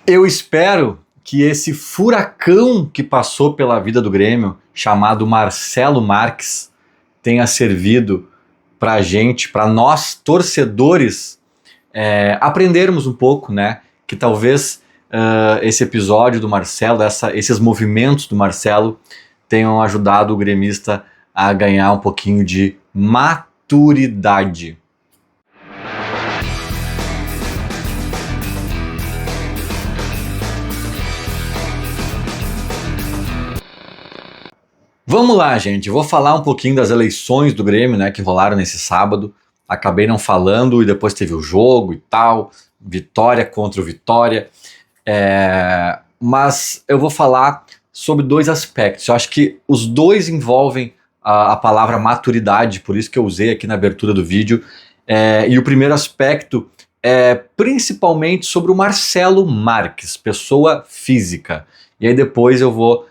Eu espero que esse furacão que passou pela vida do Grêmio, chamado Marcelo Marques, tenha servido para a gente, para nós torcedores, aprendermos um pouco, né? Que talvez esse episódio do Marcelo, esses movimentos do Marcelo tenham ajudado o gremista a ganhar um pouquinho de maturidade. Vamos lá, gente. Eu vou falar um pouquinho das eleições do Grêmio, né, que rolaram nesse sábado. Acabei não falando e depois teve o jogo e tal, Vitória contra o Vitória. Mas eu vou falar sobre dois aspectos. Eu acho que os dois envolvem a palavra maturidade, por isso que eu usei aqui na abertura do vídeo. E o primeiro aspecto é principalmente sobre o Marcelo Marques, pessoa física. E aí depois eu vou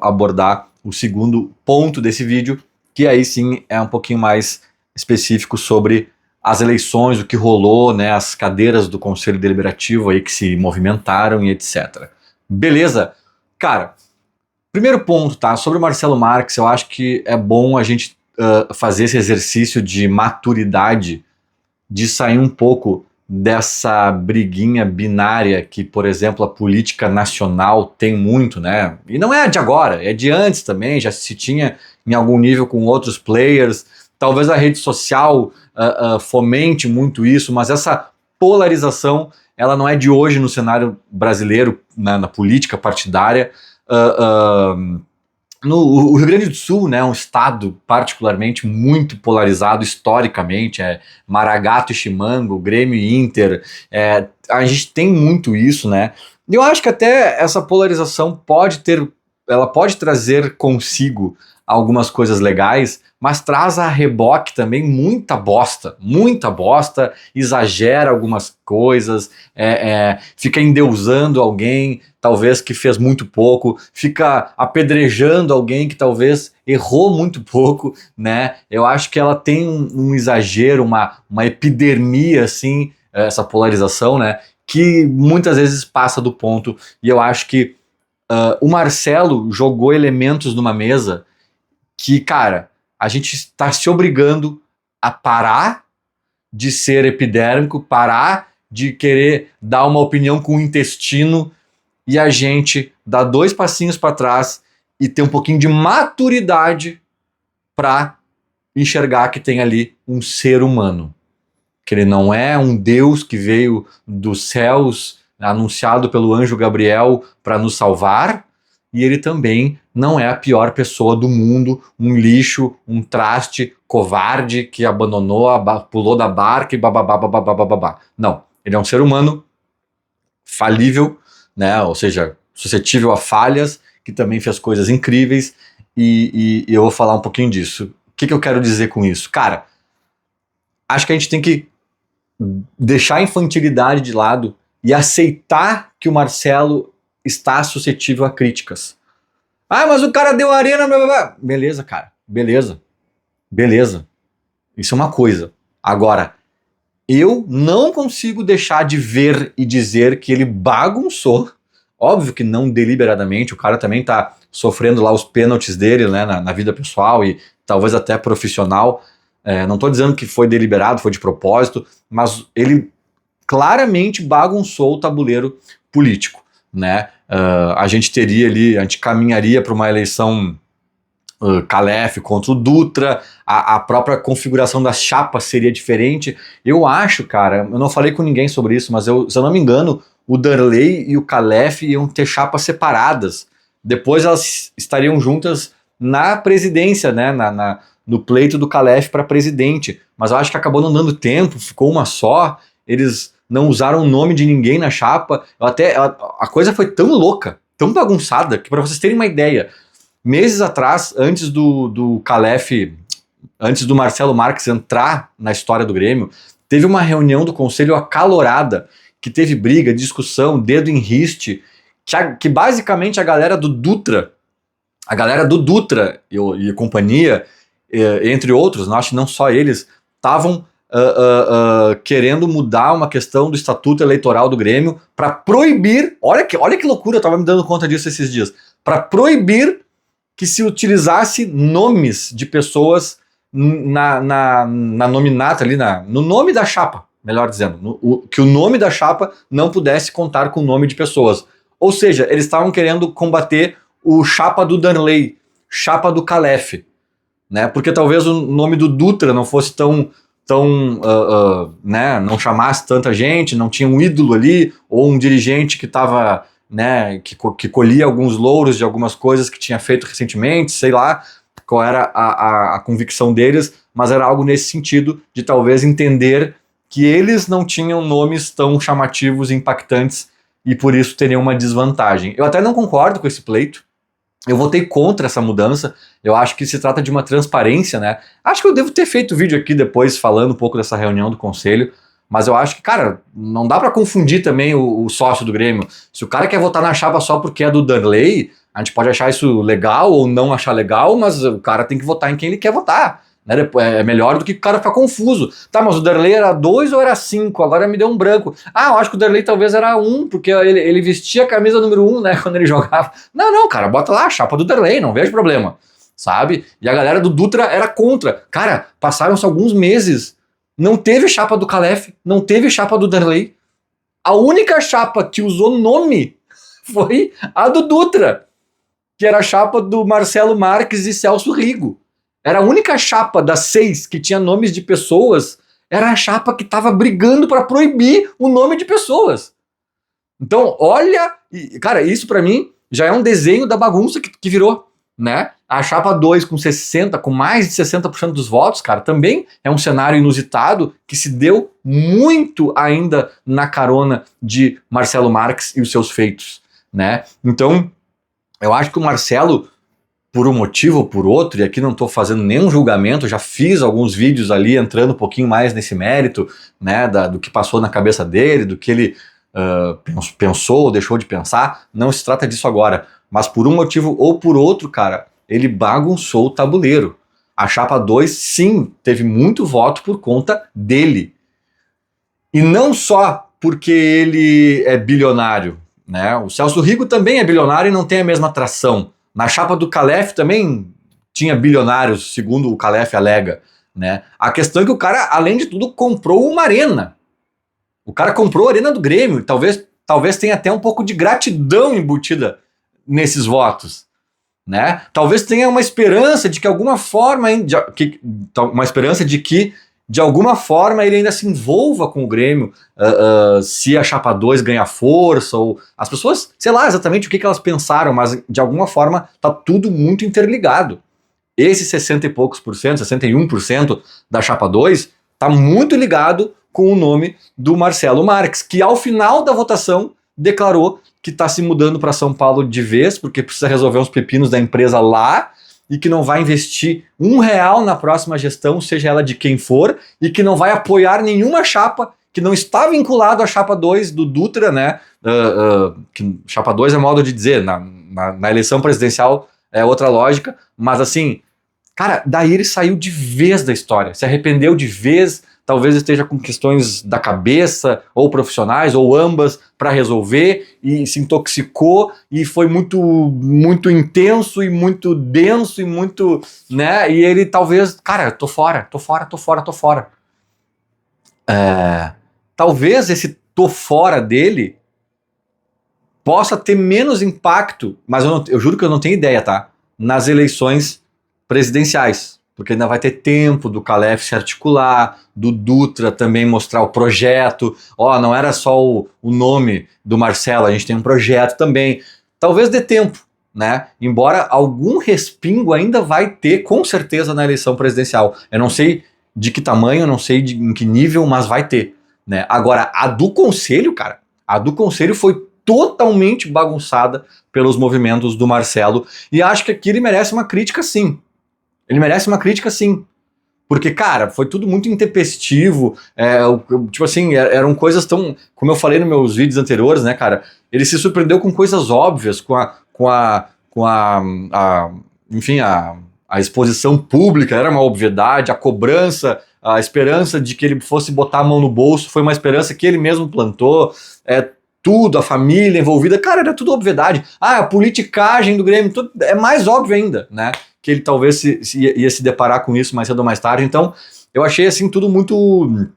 abordar o segundo ponto desse vídeo, que aí sim é um pouquinho mais específico sobre as eleições, o que rolou, né, as cadeiras do Conselho Deliberativo aí que se movimentaram e etc. Beleza? Cara, primeiro ponto, tá? Sobre o Marcelo Marques, eu acho que é bom a gente fazer esse exercício de maturidade, de sair um pouco dessa briguinha binária que, por exemplo, a política nacional tem muito, né? E não é de agora, é de antes também, já se tinha em algum nível com outros players. Talvez a rede social fomente muito isso, mas essa polarização, ela não é de hoje no cenário brasileiro, na política partidária. O Rio Grande do Sul, né, é um estado particularmente muito polarizado historicamente, Maragato e Chimango, Grêmio e Inter, a gente tem muito isso, né? E eu acho que até essa polarização ela pode trazer consigo algumas coisas legais, mas traz a reboque também muita bosta, exagera algumas coisas, fica endeusando alguém, talvez que fez muito pouco, fica apedrejando alguém que talvez errou muito pouco, né? Eu acho que ela tem um exagero, uma epidermia, assim, essa polarização, né? Que muitas vezes passa do ponto, e eu acho que o Marcelo jogou elementos numa mesa que, cara, a gente está se obrigando a parar de ser epidérmico, parar de querer dar uma opinião com o intestino e a gente dar 2 passinhos para trás e ter um pouquinho de maturidade para enxergar que tem ali um ser humano. Que ele não é um Deus que veio dos céus anunciado pelo anjo Gabriel para nos salvar, e ele também não é a pior pessoa do mundo, um lixo, um traste, covarde, que abandonou, pulou da barca e bababá. Não, ele é um ser humano falível, né? Ou seja, suscetível a falhas, que também fez coisas incríveis, e eu vou falar um pouquinho disso. O que eu quero dizer com isso? Cara, acho que a gente tem que deixar a infantilidade de lado e aceitar que o Marcelo está suscetível a críticas. Ah, mas o cara deu arena... Blá, blá, blá. Beleza, cara. Beleza. Isso é uma coisa. Agora, eu não consigo deixar de ver e dizer que ele bagunçou. Óbvio que não deliberadamente. O cara também tá sofrendo lá os pênaltis dele, né, na vida pessoal e talvez até profissional. Não tô dizendo que foi deliberado, foi de propósito, mas ele claramente bagunçou o tabuleiro político, né? A gente caminharia para uma eleição Calef contra o Dutra, a própria configuração das chapas seria diferente. Eu acho, cara, eu não falei com ninguém sobre isso, mas se eu não me engano, o Darley e o Calef iam ter chapas separadas. Depois elas estariam juntas na presidência, né? No pleito do Calef para presidente. Mas eu acho que acabou não dando tempo, ficou uma só. Eles não usaram o nome de ninguém na chapa. A coisa foi tão louca, tão bagunçada, que para vocês terem uma ideia, meses atrás, antes do Calef, antes do Marcelo Marques entrar na história do Grêmio, teve uma reunião do conselho acalorada, que teve briga, discussão, dedo em riste, que basicamente a galera do Dutra e companhia, entre outros, acho que não só eles, estavam querendo mudar uma questão do estatuto eleitoral do Grêmio para proibir, olha que loucura, eu estava me dando conta disso esses dias, para proibir que se utilizasse nomes de pessoas na nominata ali, no nome da chapa, melhor dizendo, que o nome da chapa não pudesse contar com o nome de pessoas. Ou seja, eles estavam querendo combater o chapa do Darley, chapa do Calef, né? Porque talvez o nome do Dutra não fosse tão né, não chamasse tanta gente, não tinha um ídolo ali, ou um dirigente que estava, né, que colhia alguns louros de algumas coisas que tinha feito recentemente, sei lá qual era a convicção deles, mas era algo nesse sentido, de talvez entender que eles não tinham nomes tão chamativos e impactantes, e por isso teriam uma desvantagem. Eu até não concordo com esse pleito, eu votei contra essa mudança, eu acho que se trata de uma transparência, né? Acho que eu devo ter feito vídeo aqui depois falando um pouco dessa reunião do conselho, mas eu acho que, cara, não dá pra confundir também o sócio do Grêmio. Se o cara quer votar na chapa só porque é do Darley, a gente pode achar isso legal ou não achar legal, mas o cara tem que votar em quem ele quer votar. Né? É melhor do que o cara ficar confuso. Tá, mas o Darley era 2 ou era 5? Agora me deu um branco. Ah, eu acho que o Darley talvez era 1, porque ele vestia a camisa número 1, né, quando ele jogava. Não, cara, bota lá a chapa do Darley, não vejo problema, sabe? E a galera do Dutra era contra. Cara, passaram-se alguns meses, não teve chapa do Calef, não teve chapa do Darley. A única chapa que usou nome foi a do Dutra, que era a chapa do Marcelo Marques e Celso Rigo. Era a única chapa das 6 que tinha nomes de pessoas, era a chapa que estava brigando para proibir o nome de pessoas. Então, olha, cara, isso para mim já é um desenho da bagunça que virou, né? A chapa 2 com mais de 60% dos votos, cara, também é um cenário inusitado que se deu muito ainda na carona de Marcelo Marques e os seus feitos, né? Então, eu acho que o Marcelo, por um motivo ou por outro, e aqui não estou fazendo nenhum julgamento, já fiz alguns vídeos ali entrando um pouquinho mais nesse mérito, né, do que passou na cabeça dele, do que ele pensou ou deixou de pensar. Não se trata disso agora, mas por um motivo ou por outro, cara, ele bagunçou o tabuleiro. A chapa 2, sim, teve muito voto por conta dele. E não só porque ele é bilionário, né? O Celso Rigo também é bilionário e não tem a mesma atração. Na chapa do Calef também tinha bilionários, segundo o Calef alega, né? A questão é que o cara, além de tudo, comprou uma arena. O cara comprou a arena do Grêmio, e talvez tenha até um pouco de gratidão embutida nesses votos, né? Talvez tenha uma esperança de que alguma forma, de alguma forma ele ainda se envolva com o Grêmio, se a chapa 2 ganhar força, ou as pessoas, sei lá exatamente o que elas pensaram, mas de alguma forma tá tudo muito interligado. Esse 60 e poucos por cento, 61% da chapa 2 tá muito ligado com o nome do Marcelo Marques, que ao final da votação declarou que está se mudando para São Paulo de vez, porque precisa resolver uns pepinos da empresa lá, e que não vai investir R$1 na próxima gestão, seja ela de quem for, e que não vai apoiar nenhuma chapa que não está vinculado à chapa 2 do Dutra, né? Que chapa 2 é modo de dizer, na eleição presidencial é outra lógica, mas assim, cara, daí ele saiu de vez da história, se arrependeu de vez, talvez esteja com questões da cabeça, ou profissionais, ou ambas, para resolver, e se intoxicou, e foi muito, muito intenso, e muito denso, e muito, né, e ele talvez, cara, tô fora. Talvez esse tô fora dele possa ter menos impacto, mas eu juro que eu não tenho ideia, tá, nas eleições presidenciais, porque ainda vai ter tempo do Calef se articular, do Dutra também mostrar o projeto. Não era só o nome do Marcelo, a gente tem um projeto também. Talvez dê tempo, né? Embora algum respingo ainda vai ter, com certeza, na eleição presidencial. Eu não sei de que tamanho, não sei em que nível, mas vai ter, né? Agora, a do Conselho, cara, a do Conselho foi totalmente bagunçada pelos movimentos do Marcelo, e acho que aqui ele merece uma crítica, sim. Ele merece uma crítica, sim. Porque, cara, foi tudo muito intempestivo. Tipo assim, eram coisas tão... Como eu falei nos meus vídeos anteriores, né, cara? Ele se surpreendeu com coisas óbvias, enfim, a exposição pública era uma obviedade, a cobrança a esperança de que ele fosse botar a mão no bolso foi uma esperança que ele mesmo plantou, tudo, a família envolvida, cara, era tudo obviedade. A politicagem do Grêmio, tudo, é mais óbvio ainda, né? Que ele talvez ia se deparar com isso mais cedo ou mais tarde. Então, eu achei assim tudo muito...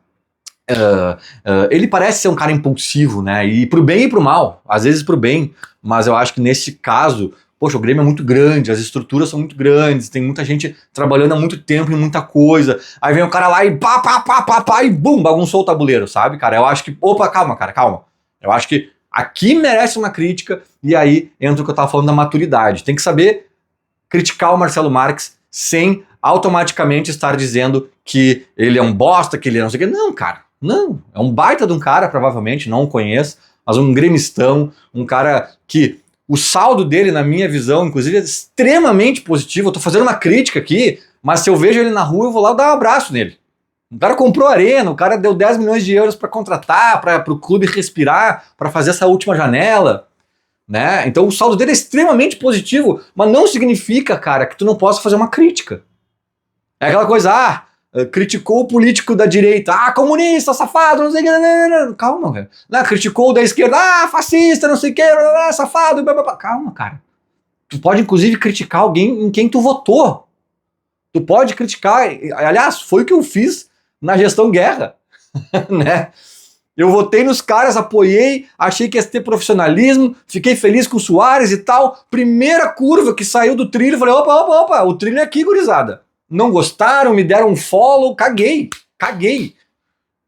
ele parece ser um cara impulsivo, né? E pro bem e pro mal, às vezes pro bem, mas eu acho que nesse caso, poxa, o Grêmio é muito grande, as estruturas são muito grandes, tem muita gente trabalhando há muito tempo em muita coisa, aí vem o cara lá e pá, e bum, bagunçou o tabuleiro, sabe, cara? Eu acho que, opa, calma, cara, calma. Eu acho que aqui merece uma crítica, e aí entra o que eu tava falando da maturidade. Tem que saber criticar o Marcelo Marques sem automaticamente estar dizendo que ele é um bosta, que ele é não sei o quê. Não, cara. Não, é um baita de um cara, provavelmente, não o conheço, mas um gremistão, um cara que o saldo dele, na minha visão, inclusive, é extremamente positivo. Eu tô fazendo uma crítica aqui, mas se eu vejo ele na rua, eu vou lá dar um abraço nele. O cara comprou arena, o cara deu 10 milhões de euros para contratar, para o clube respirar, para fazer essa última janela, né? Então o saldo dele é extremamente positivo, mas não significa, cara, que tu não possa fazer uma crítica. É aquela coisa, criticou o político da direita, comunista, safado, não sei o que, calma, velho. Criticou o da esquerda, fascista, não sei o que, safado, blá, blá, blá. Calma, cara. Tu pode, inclusive, criticar alguém em quem tu votou. Tu pode criticar, aliás, foi o que eu fiz na gestão Guerra, né? Eu votei nos caras, apoiei, achei que ia ter profissionalismo, fiquei feliz com o Soares e tal. Primeira curva que saiu do trilho, falei, opa, o trilho é aqui, gurizada. Não gostaram, me deram um follow, caguei.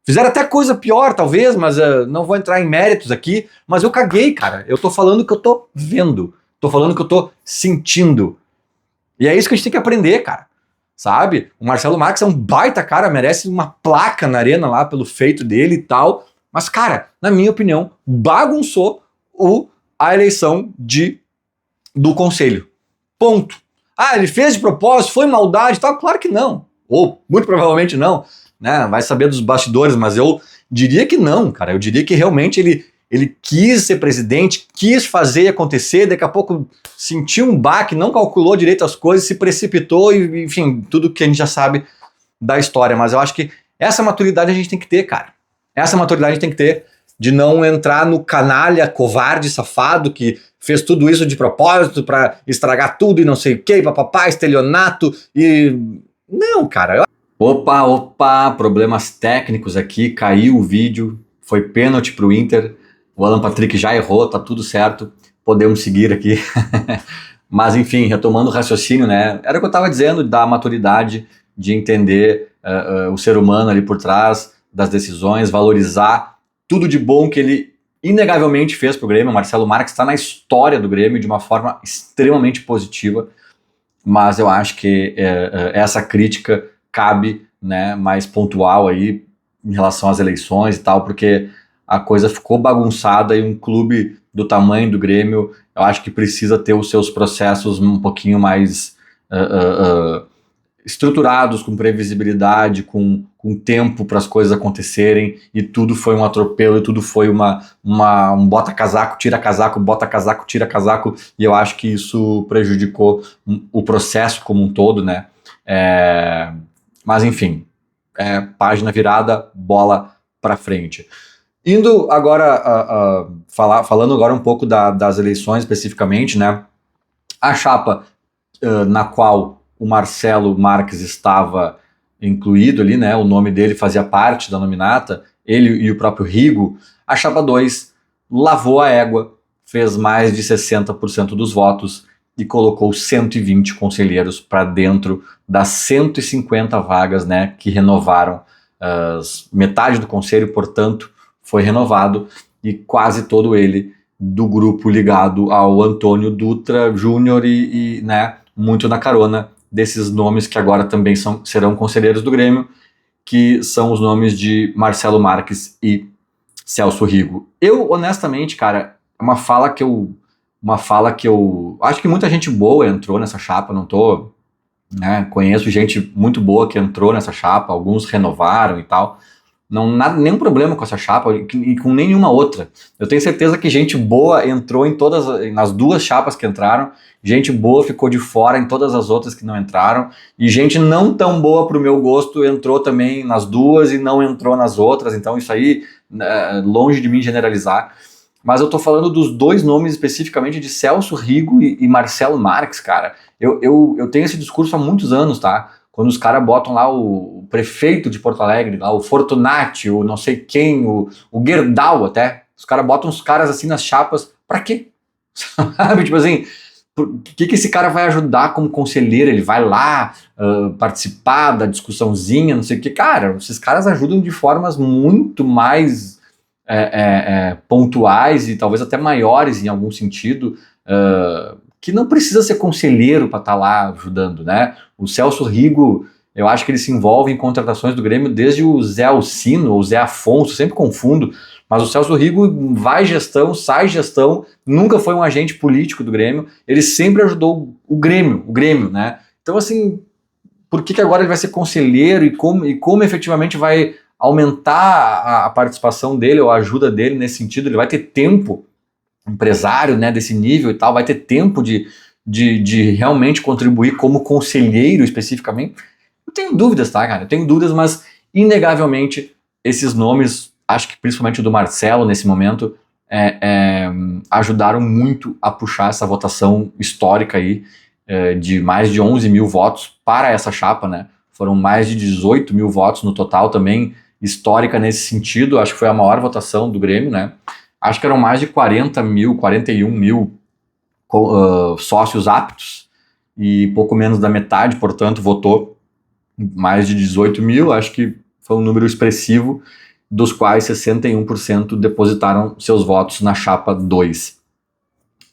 Fizeram até coisa pior, talvez, mas não vou entrar em méritos aqui, mas eu caguei, cara. Eu tô falando que eu tô vendo, tô falando que eu tô sentindo. E é isso que a gente tem que aprender, cara. Sabe? O Marcelo Marques é um baita cara, merece uma placa na arena lá pelo feito dele e tal, mas, cara, na minha opinião, bagunçou a eleição do conselho. Ponto. Ele fez de propósito, foi maldade e tal? Claro que não. Ou, muito provavelmente não, né? Vai saber dos bastidores, mas eu diria que não, cara. Eu diria que realmente ele quis ser presidente, quis fazer acontecer, daqui a pouco sentiu um baque, não calculou direito as coisas, se precipitou e, enfim, tudo que a gente já sabe da história. Mas eu acho que essa maturidade a gente tem que ter, cara. Essa maturidade a gente tem que ter de não entrar no canalha, covarde, safado, que fez tudo isso de propósito pra estragar tudo e não sei o que, papapá, estelionato e... Não, cara. Opa, problemas técnicos aqui, caiu o vídeo, foi pênalti pro Inter, o Alan Patrick já errou, tá tudo certo, podemos seguir aqui. Mas enfim, retomando o raciocínio, né, era o que eu tava dizendo, da maturidade, de entender o ser humano ali por trás das decisões, valorizar tudo de bom que ele inegavelmente fez pro Grêmio. O Marcelo Marques está na história do Grêmio de uma forma extremamente positiva, mas eu acho que essa crítica cabe, né, mais pontual aí em relação às eleições e tal, porque a coisa ficou bagunçada e um clube do tamanho do Grêmio, eu acho que precisa ter os seus processos um pouquinho mais estruturados, com previsibilidade, com tempo para as coisas acontecerem, e tudo foi um atropelo, e tudo foi um bota-casaco, tira-casaco, bota-casaco, tira-casaco, e eu acho que isso prejudicou o processo como um todo, né? Mas enfim, página virada, bola para frente. Indo agora, falando agora um pouco das eleições especificamente, né? A chapa na qual o Marcelo Marques estava incluído ali, né? O nome dele fazia parte da nominata, ele e o próprio Rigo. A chapa 2 lavou a égua, fez mais de 60% dos votos e colocou 120 conselheiros para dentro das 150 vagas, né, que renovaram. Metade do conselho, portanto, foi renovado, e quase todo ele do grupo ligado ao Antônio Dutra Júnior e né, muito na carona desses nomes que agora também serão conselheiros do Grêmio, que são os nomes de Marcelo Marques e Celso Rigo. Eu, honestamente, cara, é uma fala que eu acho que muita gente boa entrou nessa chapa, não tô, né, conheço gente muito boa que entrou nessa chapa, alguns renovaram e tal, Nenhum problema com essa chapa e com nenhuma outra. Eu tenho certeza que gente boa entrou nas duas chapas que entraram, gente boa ficou de fora em todas as outras que não entraram, e gente não tão boa pro meu gosto entrou também nas duas e não entrou nas outras, então isso aí, longe de mim generalizar. Mas eu tô falando dos dois nomes especificamente de Celso Rigo e Marcelo Marques, cara. Eu tenho esse discurso há muitos anos, tá? Quando os caras botam lá o prefeito de Porto Alegre, lá, o Fortunati, o não sei quem, o Gerdau até, os caras botam os caras assim nas chapas, pra quê? Sabe, tipo assim, o que esse cara vai ajudar como conselheiro? Ele vai lá participar da discussãozinha, não sei o que. Cara, esses caras ajudam de formas muito mais pontuais e talvez até maiores em algum sentido, que não precisa ser conselheiro para estar lá ajudando, né? O Celso Rigo, eu acho que ele se envolve em contratações do Grêmio desde o Zé Alcino ou Zé Afonso, sempre confundo, mas o Celso Rigo vai gestão, sai gestão, nunca foi um agente político do Grêmio, ele sempre ajudou o Grêmio, né? Então, assim, por que agora ele vai ser conselheiro e como efetivamente vai aumentar a participação dele ou a ajuda dele nesse sentido? Ele vai ter tempo, empresário, né, desse nível e tal, vai ter tempo de realmente contribuir como conselheiro especificamente? Eu tenho dúvidas, tá, cara? Eu tenho dúvidas, mas inegavelmente esses nomes, acho que principalmente o do Marcelo nesse momento, ajudaram muito a puxar essa votação histórica aí, de mais de 11 mil votos para essa chapa, né? Foram mais de 18 mil votos no total, também histórica nesse sentido. Acho que foi a maior votação do Grêmio, né? Acho que eram mais de 41 mil sócios aptos, e pouco menos da metade, portanto, votou. Mais de 18 mil, acho que foi um número expressivo, dos quais 61% depositaram seus votos na chapa 2.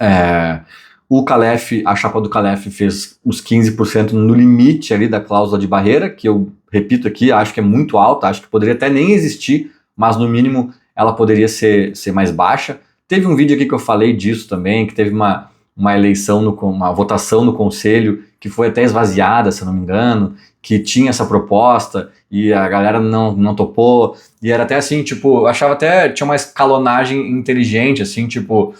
A chapa do Calef fez os 15% no limite ali da cláusula de barreira, que eu repito aqui, acho que é muito alta, acho que poderia até nem existir, mas no mínimo ela poderia ser mais baixa. Teve um vídeo aqui que eu falei disso também, que teve uma eleição, uma votação no conselho, que foi até esvaziada, se eu não me engano, que tinha essa proposta, e a galera não topou, e era até assim, tipo, eu achava até, tinha uma escalonagem inteligente, assim, tipo,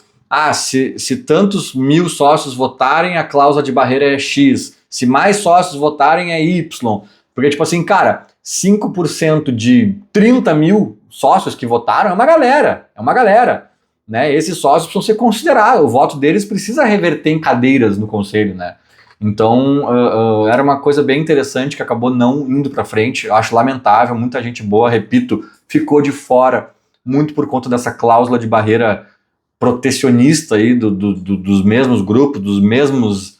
se tantos mil sócios votarem, a cláusula de barreira é X, se mais sócios votarem é Y, porque, tipo assim, cara, 5% de 30 mil sócios que votaram é uma galera, né? Esses sócios precisam ser considerados, o voto deles precisa reverter em cadeiras no conselho, né? Então, era uma coisa bem interessante que acabou não indo para frente. Eu acho lamentável, muita gente boa, repito, ficou de fora muito por conta dessa cláusula de barreira protecionista aí dos mesmos grupos, dos mesmos,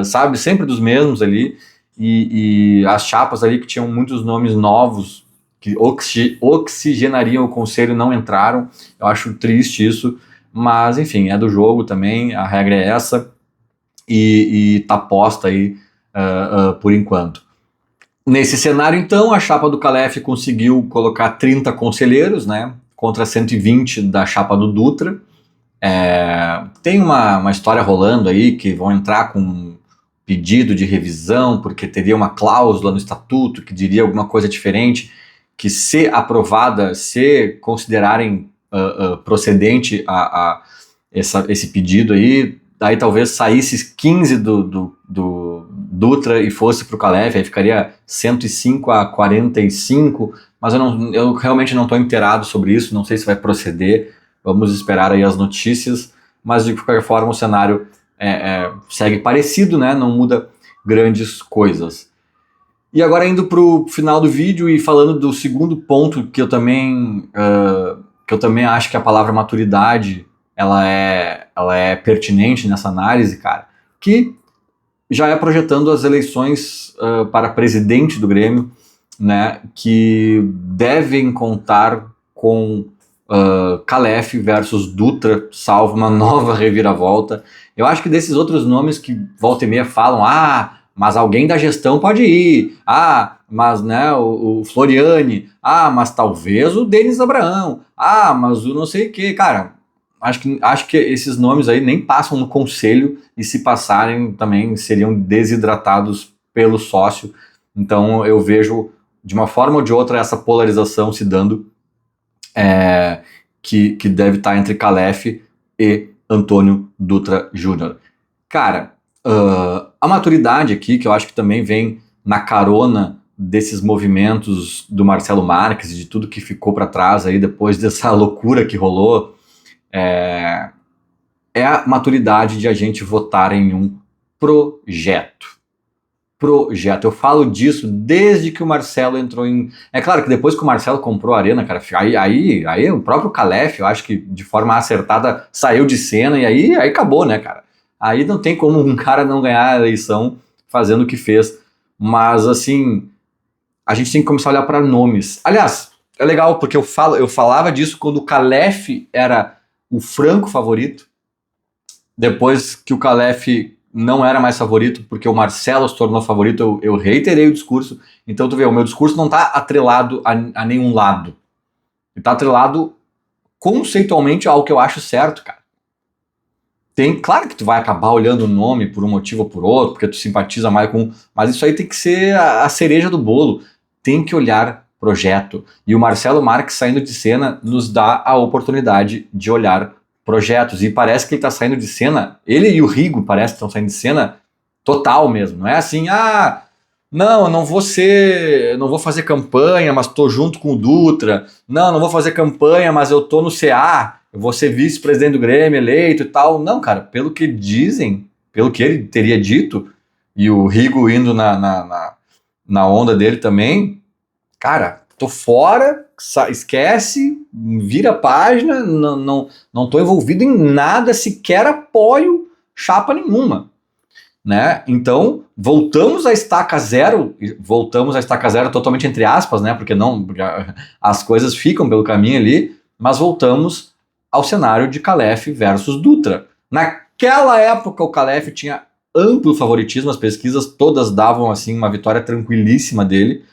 sabe, sempre dos mesmos ali, e as chapas ali que tinham muitos nomes novos que oxigenariam o conselho não entraram. Eu acho triste isso, mas enfim, é do jogo também, a regra é essa, e tá posta aí por enquanto. Nesse cenário, então, a chapa do Calef conseguiu colocar 30 conselheiros, né, contra 120 da chapa do Dutra. Tem uma história rolando aí que vão entrar com pedido de revisão, porque teria uma cláusula no estatuto que diria alguma coisa diferente, que se aprovada, se considerarem procedente esse pedido aí, daí talvez saísse 15 do Dutra e fosse para o Calef, aí ficaria 105 a 45, mas eu realmente não estou inteirado sobre isso, não sei se vai proceder, vamos esperar aí as notícias, mas de qualquer forma o cenário segue parecido, né? Não muda grandes coisas. E agora indo para o final do vídeo e falando do segundo ponto que eu também acho que a palavra maturidade ela é pertinente nessa análise, cara, que já é projetando as eleições para presidente do Grêmio, né, que devem contar com Calef versus Dutra, salvo uma nova reviravolta. Eu acho que desses outros nomes que volta e meia falam, mas alguém da gestão pode ir, mas né, o Floriani, mas talvez o Denis Abraão, mas o não sei o que, cara, acho que esses nomes aí nem passam no conselho, e se passarem também seriam desidratados pelo sócio. Então eu vejo de uma forma ou de outra, essa polarização se dando, que deve estar entre Calef e Antônio Dutra Júnior. Cara, a maturidade aqui, que eu acho que também vem na carona desses movimentos do Marcelo Marques e de tudo que ficou para trás aí depois dessa loucura que rolou, é a maturidade de a gente votar em um projeto. Eu falo disso desde que o Marcelo entrou em... É claro que depois que o Marcelo comprou a Arena, cara, aí o próprio Calef, eu acho que de forma acertada, saiu de cena e aí acabou, né, cara? Aí não tem como um cara não ganhar a eleição fazendo o que fez. Mas, assim, a gente tem que começar a olhar para nomes. Aliás, é legal porque eu falava disso quando o Calef era o franco favorito. Depois que o Calef não era mais favorito, porque o Marcelo se tornou favorito, eu reiterei o discurso. Então, tu vê, o meu discurso não está atrelado a nenhum lado. Ele está atrelado conceitualmente ao que eu acho certo, cara. Claro que tu vai acabar olhando o nome por um motivo ou por outro, porque tu simpatiza mais com... Mas isso aí tem que ser a cereja do bolo. Tem que olhar projeto. E o Marcelo Marques saindo de cena nos dá a oportunidade de olhar projetos, e parece que ele tá saindo de cena, ele e o Rigo parece que estão saindo de cena total mesmo, não é assim, não, eu não vou fazer campanha, mas tô junto com o Dutra, não vou fazer campanha, mas eu tô no CA, eu vou ser vice-presidente do Grêmio eleito e tal, não, cara, pelo que dizem, pelo que ele teria dito, e o Rigo indo na onda dele também, cara, tô fora, esquece, vira a página, não tô envolvido em nada, sequer apoio chapa nenhuma, né? Então, voltamos à estaca zero totalmente entre aspas, né? Porque as coisas ficam pelo caminho ali, mas voltamos ao cenário de Calef versus Dutra. Naquela época, o Calef tinha amplo favoritismo, as pesquisas todas davam assim uma vitória tranquilíssima dele.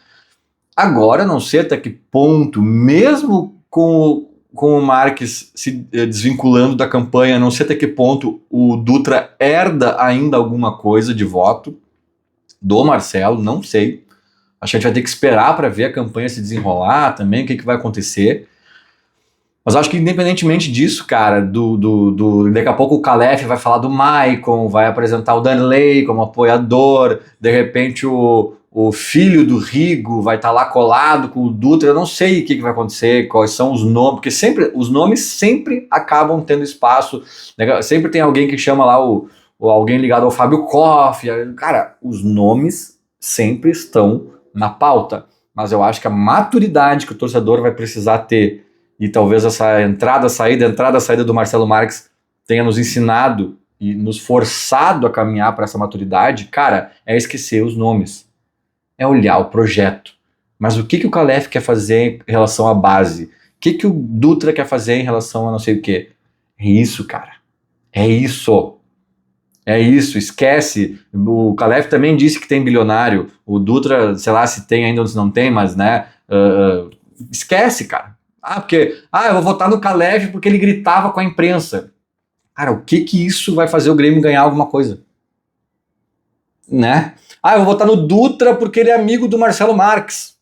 Agora, não sei até que ponto, mesmo com o Marques se desvinculando da campanha, não sei até que ponto o Dutra herda ainda alguma coisa de voto do Marcelo, não sei. Acho que a gente vai ter que esperar para ver a campanha se desenrolar também, o que vai acontecer. Mas acho que independentemente disso, cara, daqui a pouco o Calef vai falar do Maicon, vai apresentar o Danley como apoiador, de repente o filho do Rigo vai estar lá colado com o Dutra, eu não sei o que vai acontecer, quais são os nomes, porque os nomes sempre acabam tendo espaço, né? Sempre tem alguém que chama lá alguém ligado ao Fábio Koff, cara, os nomes sempre estão na pauta, mas eu acho que a maturidade que o torcedor vai precisar ter, e talvez essa entrada, saída do Marcelo Marques tenha nos ensinado e nos forçado a caminhar para essa maturidade, cara, é esquecer os nomes. É olhar o projeto. Mas o que o Calef quer fazer em relação à base? O que o Dutra quer fazer em relação a não sei o quê? É isso, cara. É isso. É isso, esquece. O Calef também disse que tem bilionário. O Dutra, sei lá se tem ainda ou se não tem, mas, né, esquece, cara. Eu vou votar no Calef porque ele gritava com a imprensa. Cara, o que isso vai fazer o Grêmio ganhar alguma coisa? Né? Eu vou votar no Dutra porque ele é amigo do Marcelo Marques.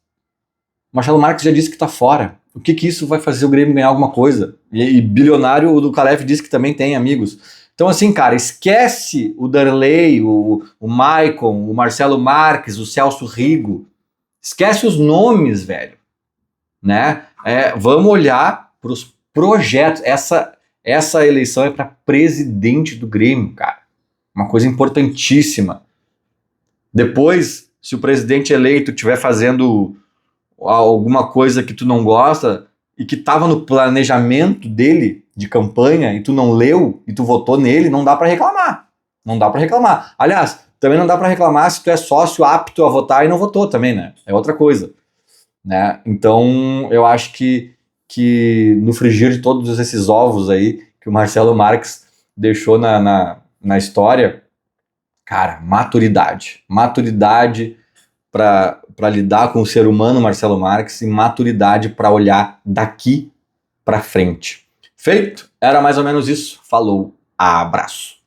O Marcelo Marques já disse que tá fora. O que isso vai fazer o Grêmio ganhar alguma coisa? E bilionário, o do Calef disse que também tem amigos. Então, assim, cara, esquece o Darley, o Maicon, o Marcelo Marques, o Celso Rigo. Esquece os nomes, velho. Né? Vamos olhar para os projetos. Essa eleição é para presidente do Grêmio, cara. Uma coisa importantíssima. Depois, se o presidente eleito estiver fazendo alguma coisa que tu não gosta e que estava no planejamento dele de campanha e tu não leu e tu votou nele, não dá para reclamar. Não dá para reclamar. Aliás, também não dá para reclamar se tu é sócio apto a votar e não votou também, né? É outra coisa. Né? Então, eu acho que no frigir de todos esses ovos aí que o Marcelo Marques deixou na história, cara, maturidade para lidar com o ser humano Marcelo Marques e maturidade para olhar daqui para frente. Feito? Era mais ou menos isso. Falou, abraço.